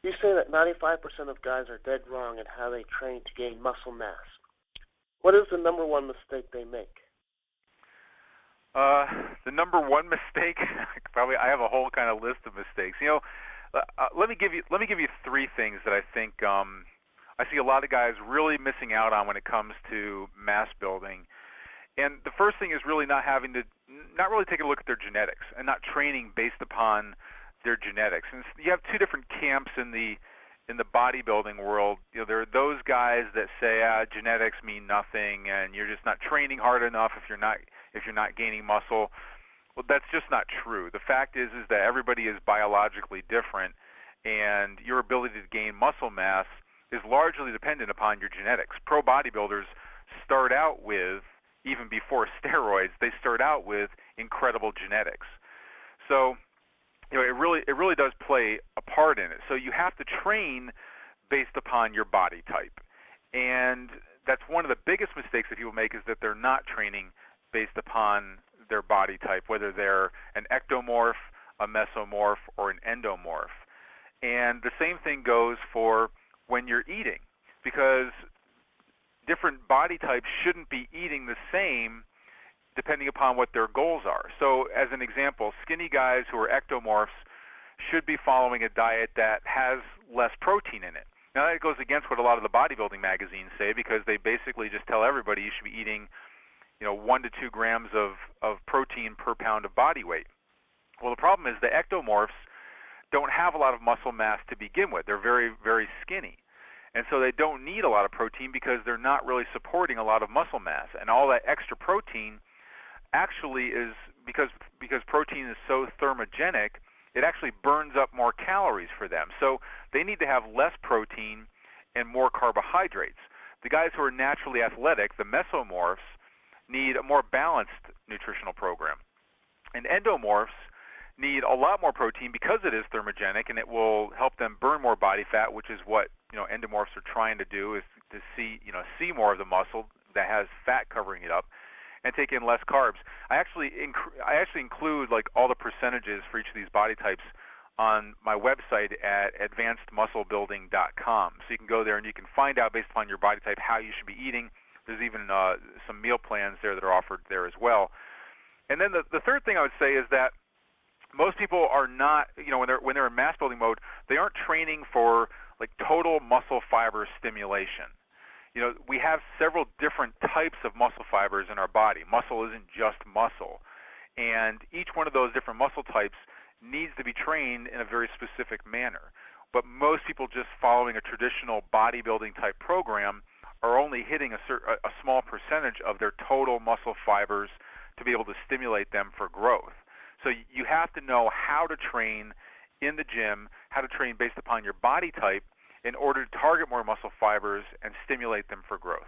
You say that 95% of guys are dead wrong in how they train to gain muscle mass. What is the number one mistake they make? The number one mistake, probably I have a whole kind of list of mistakes. Let me give you three things that I think I see a lot of guys really missing out on when it comes to mass building. And the first thing is really not really taking a look at their genetics and not training based upon their genetics. And you have two different camps in the bodybuilding world. There are those guys that say genetics mean nothing and you're just not training hard enough if you're not gaining muscle. Well, that's just not true. The fact is that everybody is biologically different, and your ability to gain muscle mass is largely dependent upon your genetics. Pro bodybuilders start out with, even before steroids, they start out with incredible genetics. So, it really does play a part in it. So you have to train based upon your body type, and that's one of the biggest mistakes that people make, is that they're not training based upon their body type, whether they're an ectomorph, a mesomorph, or an endomorph. And the same thing goes for when you're eating, because different body types shouldn't be eating the same depending upon what their goals are. So as an example, skinny guys who are ectomorphs should be following a diet that has less protein in it. Now that goes against what a lot of the bodybuilding magazines say, because they basically just tell everybody you should be eating 1 to 2 grams of protein per pound of body weight. Well, the problem is the ectomorphs don't have a lot of muscle mass to begin with. They're very, very skinny. And so they don't need a lot of protein because they're not really supporting a lot of muscle mass. And all that extra protein actually is, because protein is so thermogenic, it actually burns up more calories for them. So they need to have less protein and more carbohydrates. The guys who are naturally athletic, the mesomorphs, need a more balanced nutritional program. And endomorphs need a lot more protein because it is thermogenic, and it will help them burn more body fat, which is what endomorphs are trying to do, is to see more of the muscle that has fat covering it up, and take in less carbs. I actually include like all the percentages for each of these body types on my website at advancedmusclebuilding.com. So you can go there and you can find out based upon your body type how you should be eating. There's even some meal plans there that are offered there as well. And then the third thing I would say is that most people are not, when they're in mass building mode, they aren't training for like total muscle fiber stimulation. We have several different types of muscle fibers in our body. Muscle isn't just muscle. And each one of those different muscle types needs to be trained in a very specific manner. But most people just following a traditional bodybuilding type program are only hitting a small percentage of their total muscle fibers to be able to stimulate them for growth. So you have to know how to train in the gym, how to train based upon your body type in order to target more muscle fibers and stimulate them for growth.